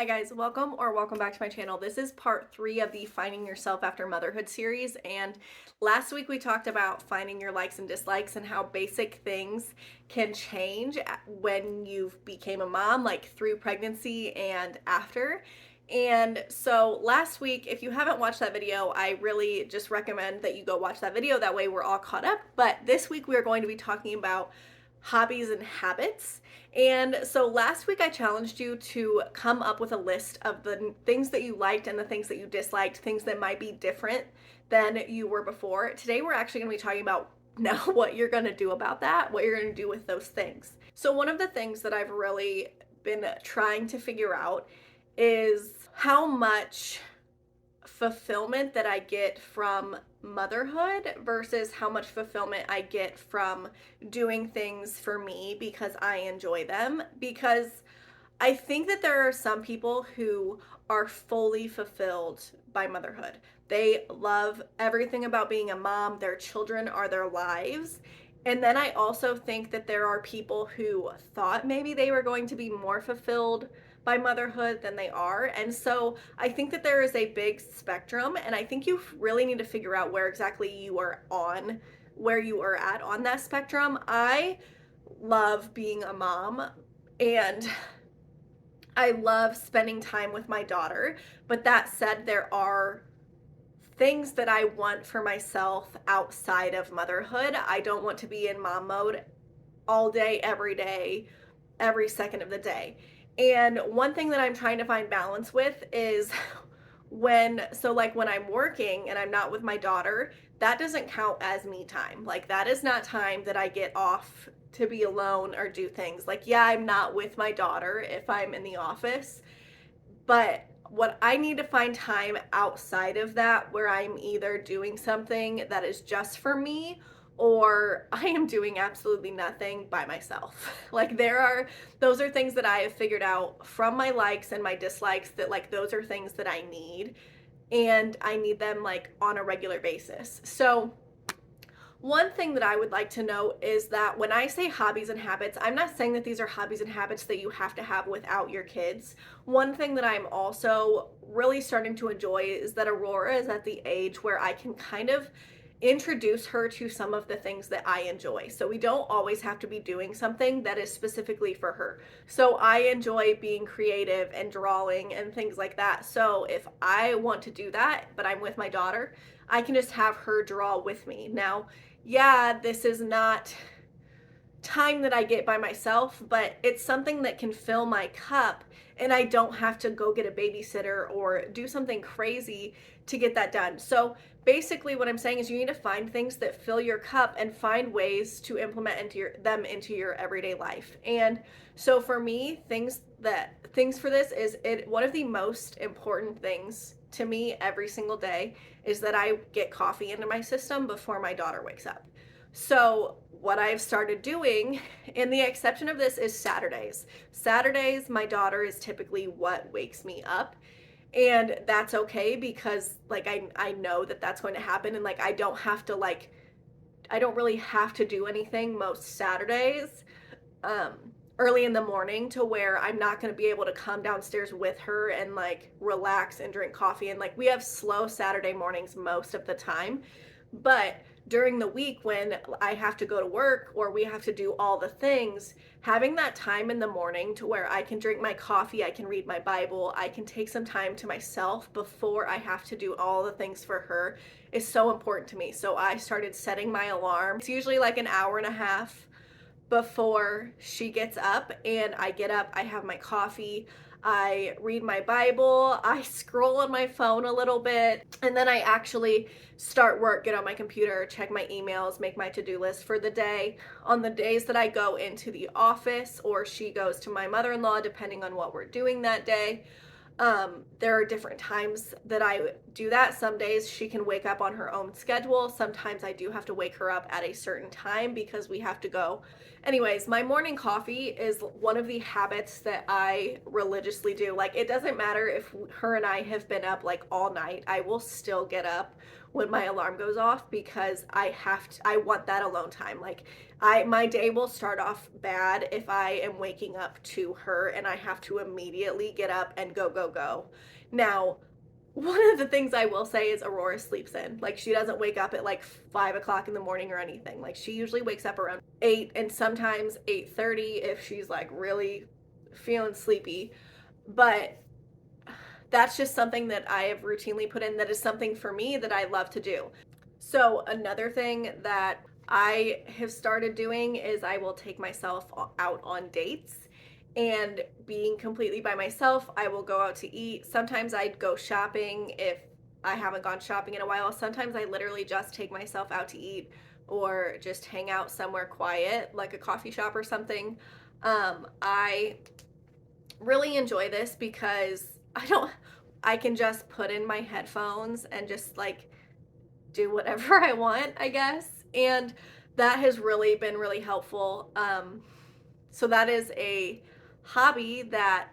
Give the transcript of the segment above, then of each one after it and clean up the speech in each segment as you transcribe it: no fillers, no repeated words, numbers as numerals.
Hi guys, welcome back to my channel. This is part 3 of the Finding Yourself After Motherhood series, and last week we talked about finding your likes and dislikes and how basic things can change when you've became a mom, like through pregnancy and after. And so last week, if you haven't watched that video, I really just recommend that you go watch that video. That way we're all caught up. But this week we are going to be talking about hobbies and habits. And so last week I challenged you to come up with a list of the things that you liked and the things that you disliked, things that might be different than you were before. Today we're actually going to be talking about now what you're going to do about that, what you're going to do with those things. So one of the things that I've really been trying to figure out is how much fulfillment that I get from motherhood versus how much fulfillment I get from doing things for me because I enjoy them. Because I think that there are some people who are fully fulfilled by motherhood. They love everything about being a mom, their children are their lives. And then I also think that there are people who thought maybe they were going to be more fulfilled by motherhood than they are. And so I think that there is a big spectrum, and I think you really need to figure out where exactly you are on, where you are at on that spectrum. I love being a mom and I love spending time with my daughter. But that said, there are things that I want for myself outside of motherhood. I don't want to be in mom mode all day, every second of the day. And one thing that I'm trying to find balance with is when I'm working and I'm not with my daughter, that doesn't count as me time. Like, that is not time that I get off to be alone or do things. Like, yeah, I'm not with my daughter if I'm in the office, but what I need to find time outside of that where I'm either doing something that is just for me or I am doing absolutely nothing by myself. Like, those are things that I have figured out from my likes and my dislikes, that like those are things that I need, and I need them like on a regular basis. So one thing that I would like to know is that when I say hobbies and habits, I'm not saying that these are hobbies and habits that you have to have without your kids. One thing that I'm also really starting to enjoy is that Aurora is at the age where I can kind of introduce her to some of the things that I enjoy. So we don't always have to be doing something that is specifically for her. So I enjoy being creative and drawing and things like that. So if I want to do that, but I'm with my daughter, I can just have her draw with me. Now, yeah, this is not time that I get by myself, but it's something that can fill my cup, and I don't have to go get a babysitter or do something crazy to get that done. So basically what I'm saying is you need to find things that fill your cup and find ways to implement them into your everyday life. And so for me, things for this is one of the most important things to me every single day is that I get coffee into my system before my daughter wakes up. So what I've started doing, and the exception of this is Saturdays. Saturdays, my daughter is typically what wakes me up. And that's okay because like I know that that's going to happen, and like I don't really have to do anything most Saturdays early in the morning to where I'm not going to be able to come downstairs with her and like relax and drink coffee. And like we have slow Saturday mornings most of the time. But during the week when I have to go to work or we have to do all the things, having that time in the morning to where I can drink my coffee, I can read my Bible, I can take some time to myself before I have to do all the things for her is so important to me. So I started setting my alarm. It's usually like an hour and a half before she gets up, and I get up, I have my coffee, I read my Bible, I scroll on my phone a little bit, and then I actually start work, get on my computer, check my emails, make my to-do list for the day. On the days that I go into the office or she goes to my mother-in-law, depending on what we're doing that day, there are different times that I do that. Some days she can wake up on her own schedule. Sometimes I do have to wake her up at a certain time because we have to go. Anyways, my morning coffee is one of the habits that I religiously do. Like, it doesn't matter if her and I have been up like all night, I will still get up when my alarm goes off, because I want that alone time. Like my day will start off bad if I am waking up to her and I have to immediately get up and go. Now, one of the things I will say is Aurora sleeps in. Like, she doesn't wake up at like 5 o'clock in the morning or anything. Like, she usually wakes up around 8 and sometimes 8:30 if she's like really feeling sleepy. But that's just something that I have routinely put in, that is something for me that I love to do. So another thing that I have started doing is I will take myself out on dates, and being completely by myself, I will go out to eat. Sometimes I'd go shopping if I haven't gone shopping in a while. Sometimes I literally just take myself out to eat or just hang out somewhere quiet, like a coffee shop or something. I really enjoy this because I can just put in my headphones and just like do whatever I want, I guess. And that has really been really helpful. So that is a hobby that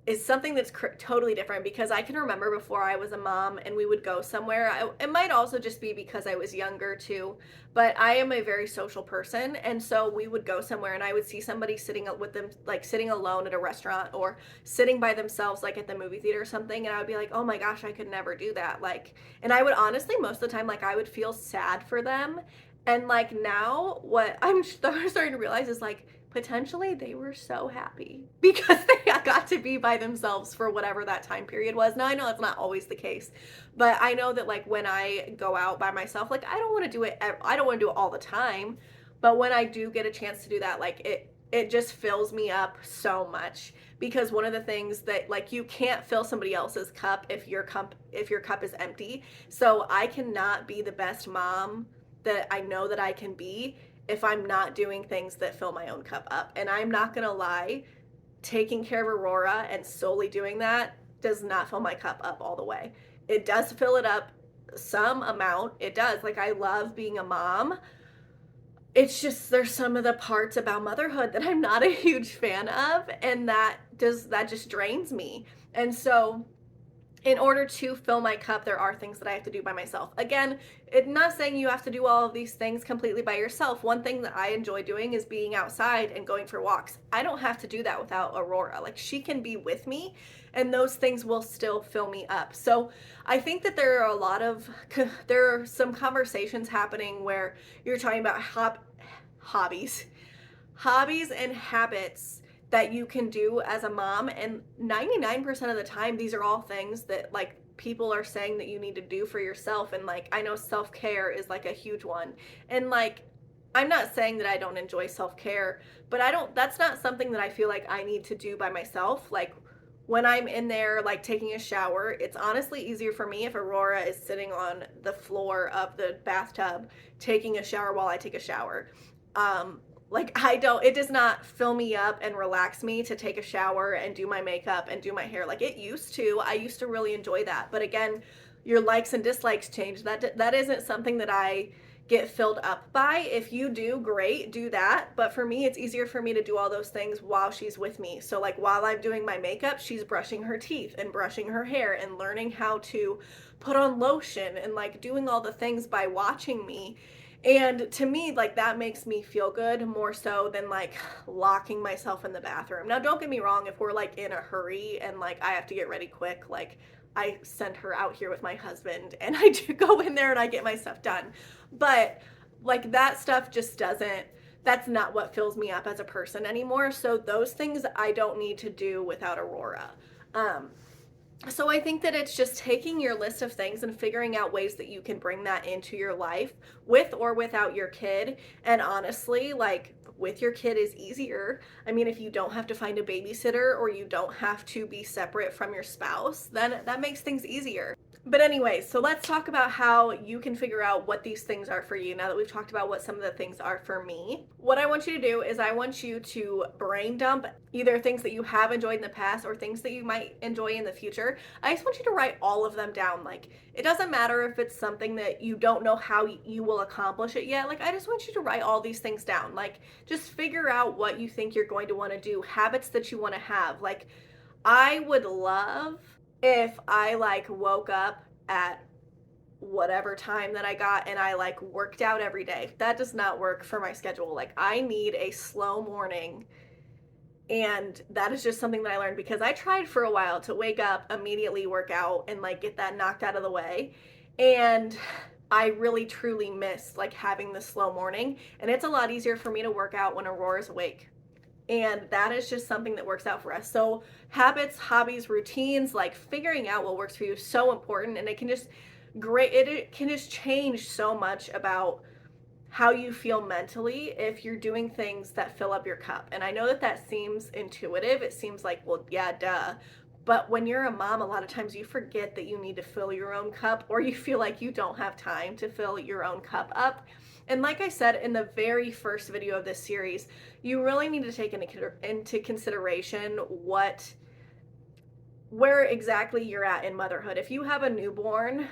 is something that's totally different, because I can remember before I was a mom and we would go somewhere. It might also just be because I was younger too, but I am a very social person. And so we would go somewhere and I would see somebody sitting with them, like sitting alone at a restaurant or sitting by themselves, like at the movie theater or something. And I would be like, oh my gosh, I could never do that. Like, and I would honestly, most of the time, like I would feel sad for them. And like now, what I'm starting to realize is like, potentially they were so happy because they got to be by themselves for whatever that time period was. Now I know that's not always the case, but I know that like when I go out by myself, like I don't want to do it, I don't want to do it all the time, but when I do get a chance to do that, like it just fills me up so much. Because one of the things that, like, you can't fill somebody else's cup if your cup is empty. So I cannot be the best mom that I know that I can be if I'm not doing things that fill my own cup up. And I'm not gonna lie, taking care of Aurora and solely doing that does not fill my cup up all the way. It does fill it up some amount. It does. Like, I love being a mom. It's just there's some of the parts about motherhood that I'm not a huge fan of, and that just drains me. And so in order to fill my cup, there are things that I have to do by myself. Again, it's not saying you have to do all of these things completely by yourself. One thing that I enjoy doing is being outside and going for walks. I don't have to do that without Aurora. Like, she can be with me, and those things will still fill me up. So I think that there are some conversations happening where you're talking about hobbies and habits that you can do as a mom. And 99% of the time, these are all things that like people are saying that you need to do for yourself. And like, I know self-care is like a huge one. And like, I'm not saying that I don't enjoy self-care, but that's not something that I feel like I need to do by myself. Like, when I'm in there, like taking a shower, it's honestly easier for me if Aurora is sitting on the floor of the bathtub taking a shower while I take a shower. Like, it does not fill me up and relax me to take a shower and do my makeup and do my hair like it used to. I used to really enjoy that. But again, your likes and dislikes change. That isn't something that I get filled up by. If you do, great, do that. But for me, it's easier for me to do all those things while she's with me. So like, while I'm doing my makeup, she's brushing her teeth and brushing her hair and learning how to put on lotion and like doing all the things by watching me. And to me, like, that makes me feel good more so than like locking myself in the bathroom. Now, don't get me wrong, if we're like in a hurry and like I have to get ready quick, like I send her out here with my husband and I do go in there and I get my stuff done. But like, that stuff just that's not what fills me up as a person anymore. So those things I don't need to do without Aurora. So I think that it's just taking your list of things and figuring out ways that you can bring that into your life with or without your kid. And honestly, like, with your kid is easier. I mean, if you don't have to find a babysitter or you don't have to be separate from your spouse, then that makes things easier. But anyway, so let's talk about how you can figure out what these things are for you now that we've talked about what some of the things are for me. What I want you to do is I want you to brain dump either things that you have enjoyed in the past or things that you might enjoy in the future. I just want you to write all of them down. Like, it doesn't matter if it's something that you don't know how you will accomplish it yet. Like, I just want you to write all these things down. Like, just figure out what you think you're going to want to do, habits that you want to have. Like, I would love if I like woke up at whatever time that I got and I like worked out every day. That does not work for my schedule. Like I need a slow morning, and that is just something that I learned because I tried for a while to wake up, immediately work out, and like get that knocked out of the way. And I really truly missed like having the slow morning. And it's a lot easier for me to work out when Aurora's awake. And that is just something that works out for us. So habits, hobbies, routines, like figuring out what works for you is so important. And it can just it can just change so much about how you feel mentally if you're doing things that fill up your cup. And I know that that seems intuitive. It seems like, well, yeah, duh. But when you're a mom, a lot of times you forget that you need to fill your own cup, or you feel like you don't have time to fill your own cup up. And like I said in the very first video of this series, you really need to take into consideration where exactly you're at in motherhood. If you have a newborn,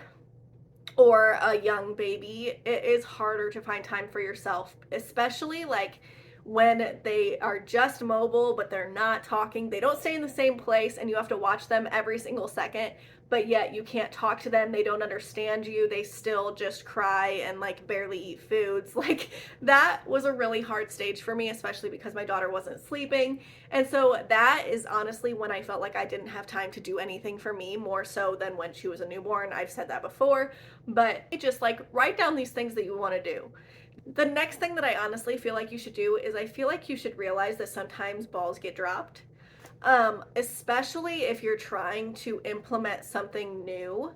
or a young baby, it is harder to find time for yourself, especially like when they are just mobile, but they're not talking. They don't stay in the same place and you have to watch them every single second, but yet you can't talk to them. They don't understand you. They still just cry and like barely eat foods. Like that was a really hard stage for me, especially because my daughter wasn't sleeping. And so that is honestly when I felt like I didn't have time to do anything for me, more so than when she was a newborn. I've said that before, but just like write down these things that you want to do. The next thing that I honestly feel like you should do is I feel like you should realize that sometimes balls get dropped, especially if you're trying to implement something new.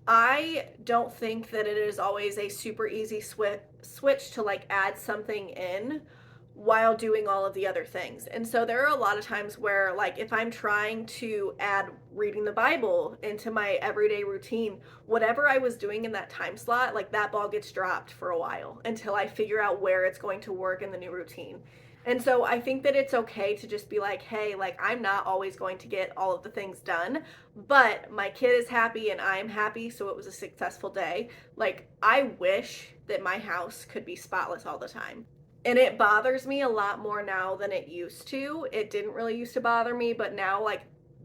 I don't think that it is always a super easy switch to like add something in while doing all of the other things. And so there are a lot of times where like if I'm trying to add reading the Bible into my everyday routine, whatever I was doing in that time slot, like that ball gets dropped for a while until I figure out where it's going to work in the new routine. And so I think that it's okay to just be like, hey, like I'm not always going to get all of the things done, but my kid is happy and I'm happy, so it was a successful day. Like I wish that my house could be spotless all the time. And it bothers me a lot more now than it used to. It didn't really used to bother me, but now like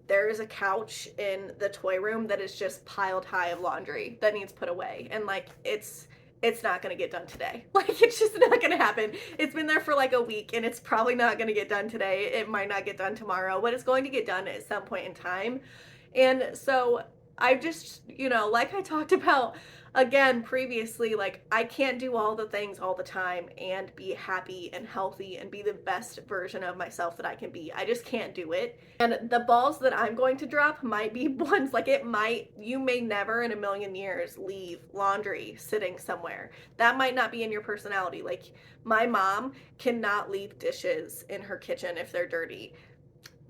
there is a couch in the toy room that is just piled high of laundry that needs put away. And like it's not going to get done today. Like it's just not going to happen. It's been there for like a week and it's probably not going to get done today. It might not get done tomorrow, but it's going to get done at some point in time. And so I just, like I talked about again previously, like I can't do all the things all the time and be happy and healthy and be the best version of myself that I can be. I just can't do it. And the balls that I'm going to drop might be ones like you may never in a million years leave laundry sitting somewhere. That might not be in your personality. Like my mom cannot leave dishes in her kitchen if they're dirty.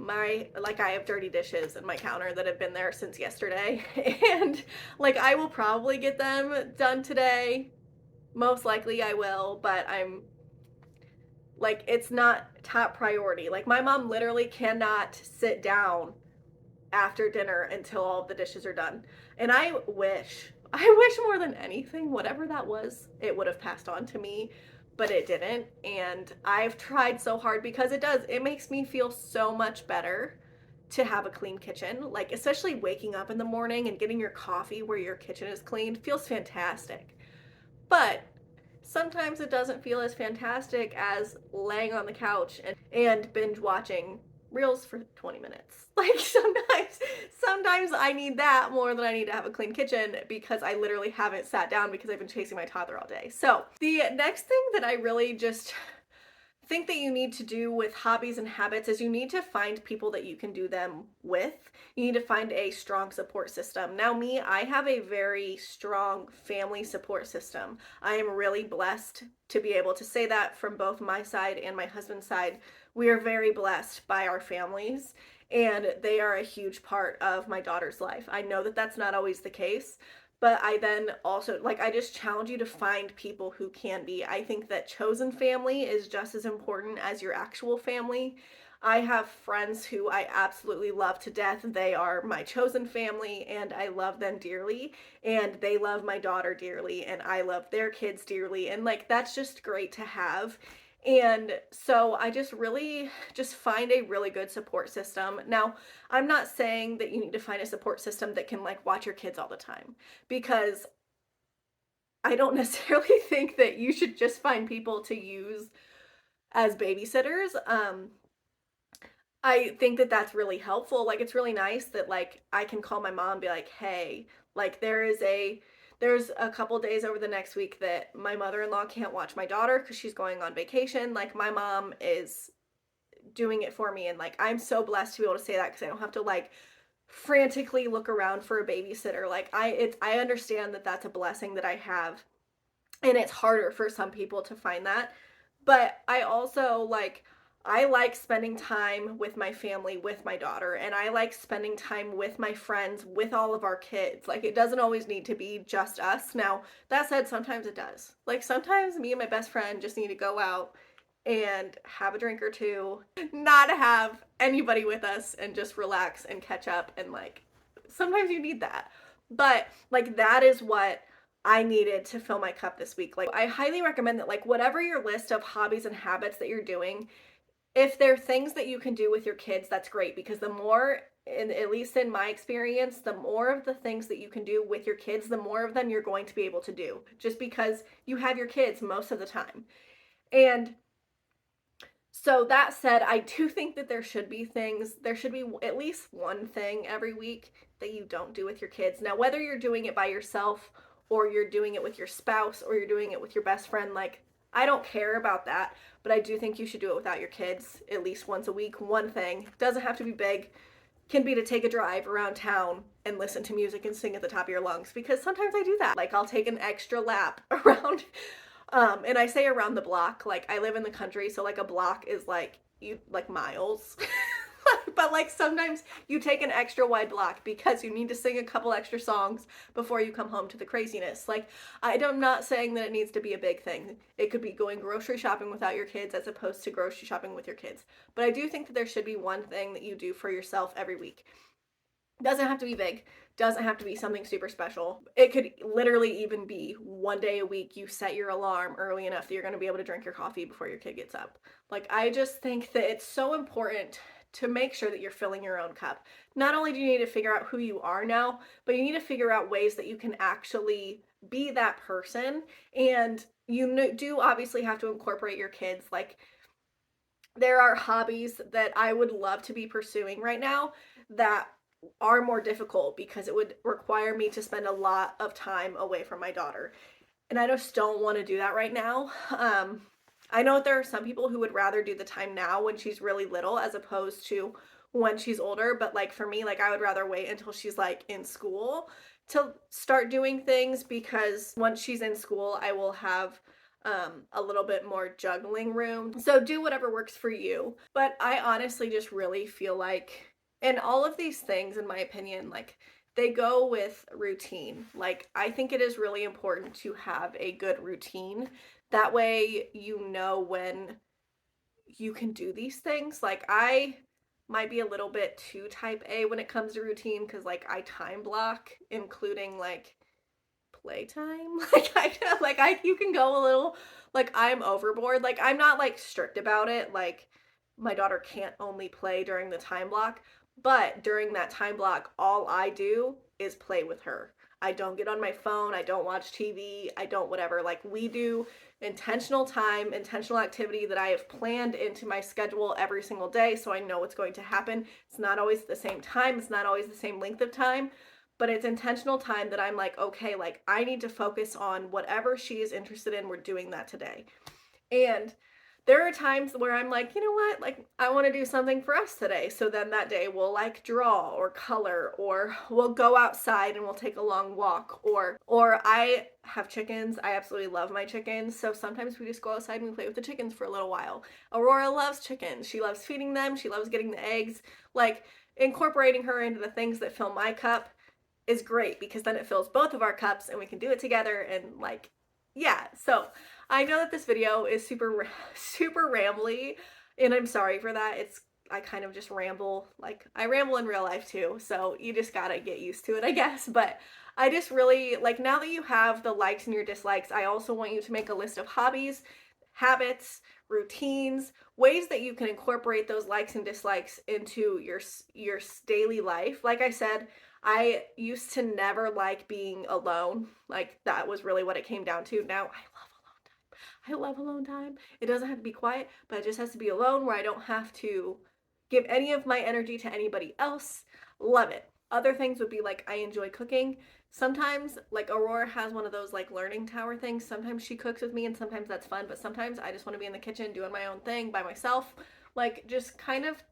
I have dirty dishes in my counter that have been there since yesterday, and like I will probably get them done today. Most likely I will, but I'm like it's not top priority. Like my mom literally cannot sit down after dinner until all of the dishes are done. And I wish more than anything, whatever that was, it would have passed on to me, but it didn't. And I've tried so hard because it makes me feel so much better to have a clean kitchen. Like, especially waking up in the morning and getting your coffee where your kitchen is cleaned feels fantastic. But sometimes it doesn't feel as fantastic as laying on the couch and binge watching reels for 20 minutes. Like sometimes I need that more than I need to have a clean kitchen because I literally haven't sat down because I've been chasing my toddler all day. So the next thing that I really just think that you need to do with hobbies and habits is you need to find people that you can do them with. You need to find a strong support system. Now me, I have a very strong family support system. I am really blessed to be able to say that from both my side and my husband's side. We are very blessed by our families and they are a huge part of my daughter's life. I know that that's not always the case, but I then also, like, I just challenge you to find people who can be. I think that chosen family is just as important as your actual family. I have friends who I absolutely love to death. They are my chosen family and I love them dearly. And they love my daughter dearly and I love their kids dearly. And like, that's just great to have. And so I just find a really good support system. Now, I'm not saying that you need to find a support system that can like watch your kids all the time because I don't necessarily think that you should just find people to use as babysitters. I think that that's really helpful. Like, it's really nice that, like, I can call my mom and be like, "Hey, like, there's a couple days over the next week that my mother-in-law can't watch my daughter because she's going on vacation. Like, my mom is doing it for me." And, like, I'm so blessed to be able to say that because I don't have to, like, frantically look around for a babysitter. Like, I understand that that's a blessing that I have, and it's harder for some people to find that. But I also I like spending time with my family, with my daughter, and I like spending time with my friends, with all of our kids. Like, it doesn't always need to be just us. Now, that said, sometimes it does. Like, sometimes me and my best friend just need to go out and have a drink or two, not have anybody with us, and just relax and catch up. And, like, sometimes you need that. But, like, that is what I needed to fill my cup this week. Like, I highly recommend that, like, whatever your list of hobbies and habits that you're doing, if there are things that you can do with your kids, that's great, because the more, and at least in my experience, the more of the things that you can do with your kids, the more of them you're going to be able to do, just because you have your kids most of the time. And so that said, I do think that there should be at least one thing every week that you don't do with your kids. Now, whether you're doing it by yourself or you're doing it with your spouse or you're doing it with your best friend, like, I don't care about that, but I do think you should do it without your kids at least once a week. One thing doesn't have to be big, can be to take a drive around town and listen to music and sing at the top of your lungs, because sometimes I do that. Like, I'll take an extra lap around, and I say around the block. Like, I live in the country, so, like, a block is like, you like miles. But, like, sometimes you take an extra wide block because you need to sing a couple extra songs before you come home to the craziness. Like, I'm not saying that it needs to be a big thing. It could be going grocery shopping without your kids as opposed to grocery shopping with your kids. But I do think that there should be one thing that you do for yourself every week. Doesn't have to be big, doesn't have to be something super special. It could literally even be one day a week you set your alarm early enough that you're going to be able to drink your coffee before your kid gets up. Like, I just think that it's so important to make sure that you're filling your own cup. Not only do you need to figure out who you are now, but you need to figure out ways that you can actually be that person. And you do obviously have to incorporate your kids. Like, there are hobbies that I would love to be pursuing right now that are more difficult because it would require me to spend a lot of time away from my daughter. And I just don't want to do that right now. I know that there are some people who would rather do the time now when she's really little as opposed to when she's older. But, like, for me, like, I would rather wait until she's, like, in school to start doing things, because once she's in school, I will have a little bit more juggling room. So do whatever works for you. But I honestly just really feel like, and all of these things, in my opinion, like, they go with routine. Like, I think it is really important to have a good routine. That way, you know when you can do these things. Like, I might be a little bit too type A when it comes to routine, because, like, I time block, including, like, playtime. You can go a little, like, I'm overboard. Like, I'm not, like, strict about it. Like, my daughter can't only play during the time block, but during that time block, all I do is play with her. I don't get on my phone, I don't watch TV, I don't whatever. Like, we do intentional time, intentional activity that I have planned into my schedule every single day, so I know what's going to happen. It's not always the same time, it's not always the same length of time, but it's intentional time that I'm like, okay, like, I need to focus on whatever she is interested in. We're doing that today. And there are times where I'm like, you know what, like, I want to do something for us today. So then that day we'll, like, draw or color, or we'll go outside and we'll take a long walk, or I have chickens. I absolutely love my chickens. So sometimes we just go outside and we play with the chickens for a little while. Aurora loves chickens. She loves feeding them. She loves getting the eggs. Like, incorporating her into the things that fill my cup is great, because then it fills both of our cups and we can do it together. And, like, yeah. So I know that this video is super rambly, and I'm sorry for that. I kind of just ramble. Like, I ramble in real life too, so you just gotta get used to it, I guess. But I just really, like, now that you have the likes and your dislikes, I also want you to make a list of hobbies, habits, routines, ways that you can incorporate those likes and dislikes into your daily life. Like I said, I used to never like being alone. Like that was really what it came down to. Now I love alone time. It doesn't have to be quiet, but it just has to be alone where I don't have to give any of my energy to anybody else. Love it. Other things would be like I enjoy cooking. Sometimes like Aurora has one of those like learning tower things. Sometimes she cooks with me and sometimes that's fun, but sometimes I just want to be in the kitchen doing my own thing by myself. Like just kind of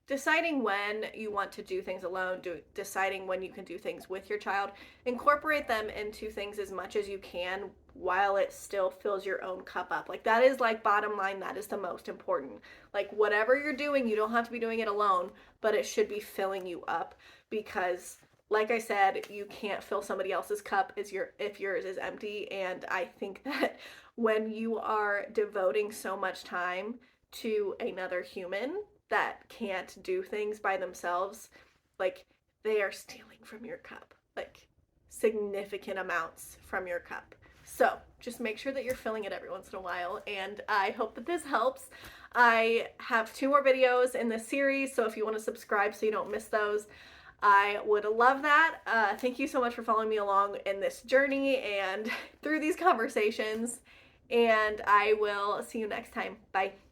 deciding when you want to do things alone, deciding when you can do things with your child, incorporate them into things as much as you can while it still fills your own cup up. Like that is like bottom line, that is the most important. Like whatever you're doing, you don't have to be doing it alone, but it should be filling you up because like I said, you can't fill somebody else's cup if yours is empty. And I think that when you are devoting so much time to another human that can't do things by themselves, like they are stealing from your cup, like significant amounts from your cup. So just make sure that you're filling it every once in a while. And I hope that this helps. I have 2 more videos in this series, so if you want to subscribe so you don't miss those, I would love that. Thank you so much for following me along in this journey and through these conversations. And I will see you next time. Bye.